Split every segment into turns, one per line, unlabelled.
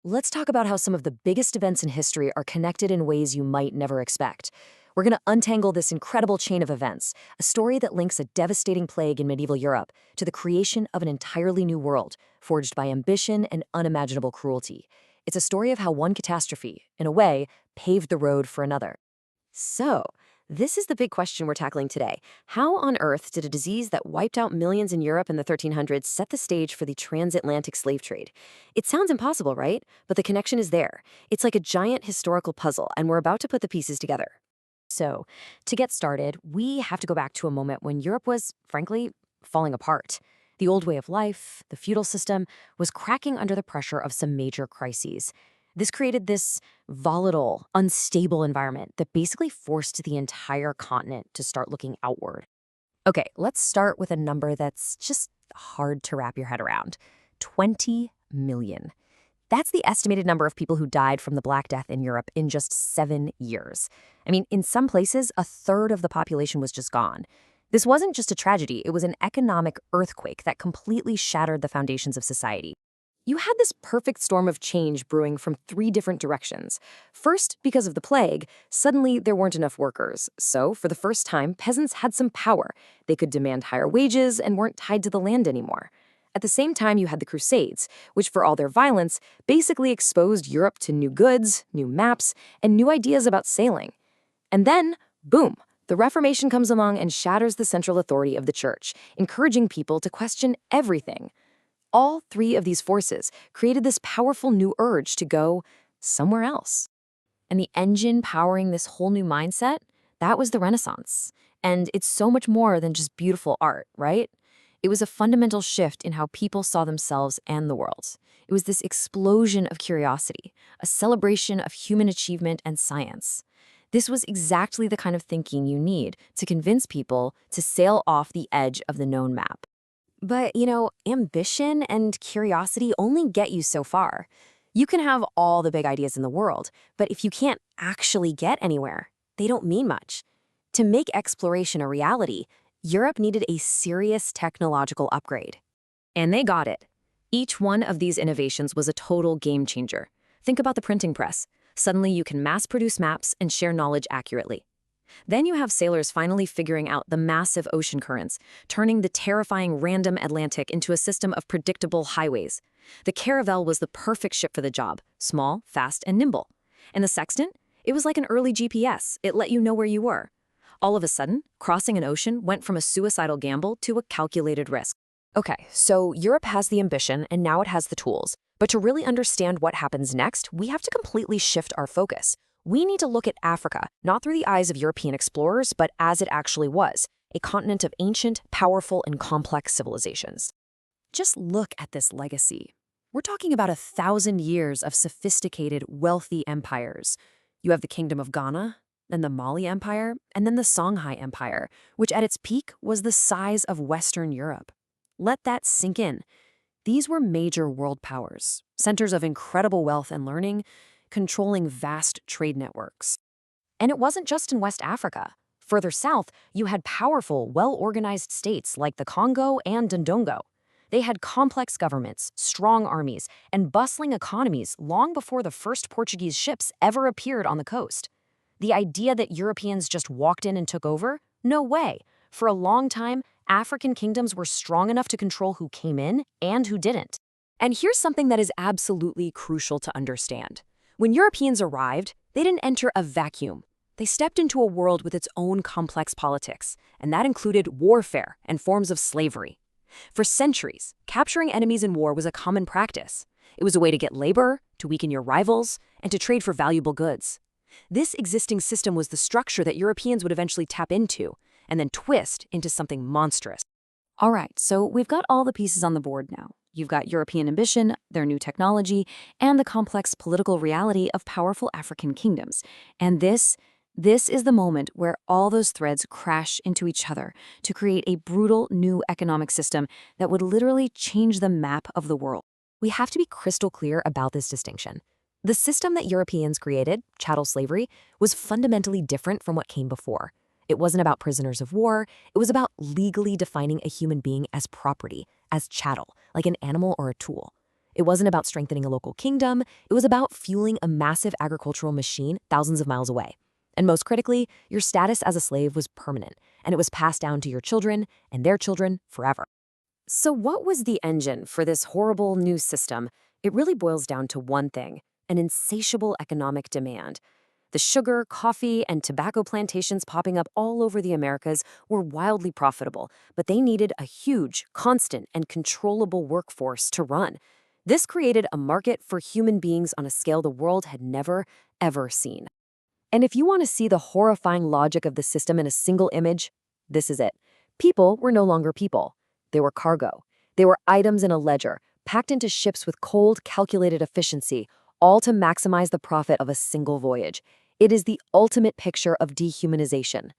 Let's talk about how some of the biggest events in history are connected in ways you might never expect. We're going to untangle this incredible chain of events, a story that links a devastating plague in medieval Europe to the creation of an entirely new world, forged by ambition and unimaginable cruelty. It's a story of how one catastrophe, in a way, paved the road for another. So, this is the big question we're tackling today. How on earth did a disease that wiped out millions in Europe in the 1300s set the stage for the transatlantic slave trade? It sounds impossible, right? But the connection is there. It's like a giant historical puzzle, and we're about to put the pieces together. So, to get started, we have to go back to a moment when Europe was, frankly, falling apart. The old way of life, the feudal system, was cracking under the pressure of some major crises. This created this volatile, unstable environment that basically forced the entire continent to start looking outward. Okay, let's start with a number that's just hard to wrap your head around. 20 million. That's the estimated number of people who died from the Black Death in Europe in just 7 years. I mean, in some places, a third of the population was just gone. This wasn't just a tragedy, it was an economic earthquake that completely shattered the foundations of society. You had this perfect storm of change brewing from 3 different directions. First, because of the plague, suddenly there weren't enough workers. So, for the first time, peasants had some power. They could demand higher wages and weren't tied to the land anymore. At the same time, you had the Crusades, which for all their violence, basically exposed Europe to new goods, new maps, and new ideas about sailing. And then, boom, the Reformation comes along and shatters the central authority of the church, encouraging people to question everything. All 3 of these forces created this powerful new urge to go somewhere else. And the engine powering this whole new mindset, that was the Renaissance. And it's so much more than just beautiful art, right? It was a fundamental shift in how people saw themselves and the world. It was this explosion of curiosity, a celebration of human achievement and science. This was exactly the kind of thinking you need to convince people to sail off the edge of the known map. But, ambition and curiosity only get you so far. You can have all the big ideas in the world, but if you can't actually get anywhere, they don't mean much. To make exploration a reality, Europe needed a serious technological upgrade. And they got it. Each one of these innovations was a total game changer. Think about the printing press. Suddenly you can mass-produce maps and share knowledge accurately. Then you have sailors finally figuring out the massive ocean currents, turning the terrifying random Atlantic into a system of predictable highways. The caravel was the perfect ship for the job, small, fast, and nimble. And the sextant? It was like an early GPS. It let you know where you were. All of a sudden, crossing an ocean went from a suicidal gamble to a calculated risk. Okay, so Europe has the ambition and now it has the tools. But to really understand what happens next, we have to completely shift our focus. We need to look at Africa, not through the eyes of European explorers, but as it actually was, a continent of ancient, powerful, and complex civilizations. Just look at this legacy. We're talking about 1,000 years of sophisticated, wealthy empires. You have the Kingdom of Ghana, then the Mali Empire, and then the Songhai Empire, which at its peak was the size of Western Europe. Let that sink in. These were major world powers, centers of incredible wealth and learning, controlling vast trade networks. And it wasn't just in West Africa. Further south, you had powerful, well-organized states like the Congo and Ndongo. They had complex governments, strong armies, and bustling economies long before the first Portuguese ships ever appeared on the coast. The idea that Europeans just walked in and took over? No way. For a long time, African kingdoms were strong enough to control who came in and who didn't. And here's something that is absolutely crucial to understand. When Europeans arrived, they didn't enter a vacuum. They stepped into a world with its own complex politics, and that included warfare and forms of slavery. For centuries, capturing enemies in war was a common practice. It was a way to get labor, to weaken your rivals, and to trade for valuable goods. This existing system was the structure that Europeans would eventually tap into, and then twist into something monstrous. All right, so we've got all the pieces on the board now. You've got European ambition, their new technology, and the complex political reality of powerful African kingdoms. And this is the moment where all those threads crash into each other to create a brutal new economic system that would literally change the map of the world. We have to be crystal clear about this distinction. The system that Europeans created, chattel slavery, was fundamentally different from what came before. It wasn't about prisoners of war. It was about legally defining a human being as property, as chattel, like an animal or a tool. It wasn't about strengthening a local kingdom, it was about fueling a massive agricultural machine thousands of miles away. And most critically, your status as a slave was permanent, and it was passed down to your children and their children forever. So what was the engine for this horrible new system? It really boils down to one thing: an insatiable economic demand. The sugar, coffee, and tobacco plantations popping up all over the Americas were wildly profitable, but they needed a huge, constant, and controllable workforce to run. This created a market for human beings on a scale the world had never, ever seen. And if you want to see the horrifying logic of the system in a single image, this is it. People were no longer people. They were cargo. They were items in a ledger, packed into ships with cold, calculated efficiency, all to maximize the profit of a single voyage. It is the ultimate picture of dehumanization.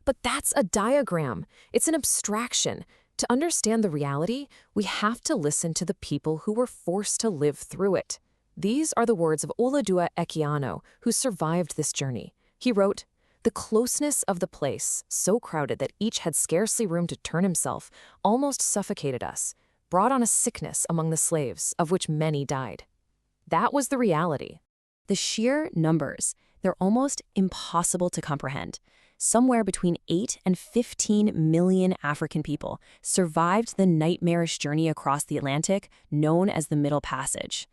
But that's a diagram. It's an abstraction. To understand the reality, we have to listen to the people who were forced to live through it. These are the words of Olaudah Equiano, who survived this journey. He wrote, "The closeness of the place, so crowded that each had scarcely room to turn himself, almost suffocated us, brought on a sickness among the slaves, of which many died." That was the reality. The sheer numbers, they're almost impossible to comprehend. Somewhere between 8 and 15 million African people survived the nightmarish journey across the Atlantic known as the Middle Passage.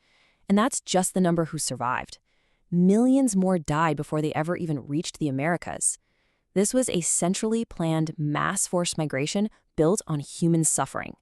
And that's just the number who survived. Millions more died before they ever even reached the Americas. This was a centrally planned mass forced migration built on human suffering.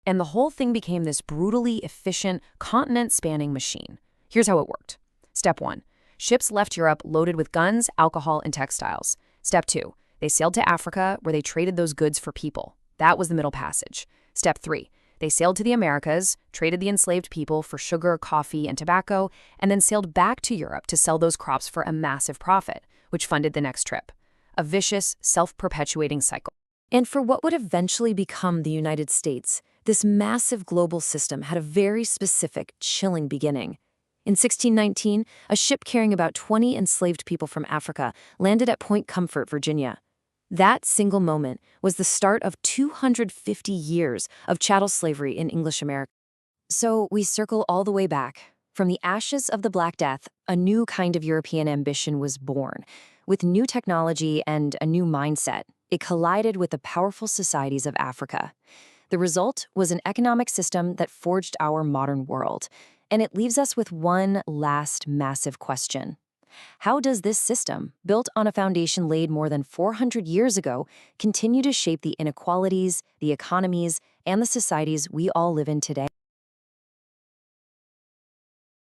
And the whole thing became this brutally efficient, continent-spanning machine. Here's how it worked. Step 1. Ships left Europe loaded with guns, alcohol, and textiles. Step 2. They sailed to Africa, where they traded those goods for people. That was the Middle Passage. Step 3. They sailed to the Americas, traded the enslaved people for sugar, coffee, and tobacco, and then sailed back to Europe to sell those crops for a massive profit, which funded the next trip. A vicious, self-perpetuating cycle. And for what would eventually become the United States, this massive global system had a very specific, chilling beginning. In 1619, a ship carrying about 20 enslaved people from Africa landed at Point Comfort, Virginia. That single moment was the start of 250 years of chattel slavery in English America. So we circle all the way back. From the ashes of the Black Death, a new kind of European ambition was born. With new technology and a new mindset, it collided with the powerful societies of Africa. The result was an economic system that forged our modern world. And it leaves us with one last massive question. How does this system, built on a foundation laid more than 400 years ago, continue to shape the inequalities, the economies, and the societies we all live in today?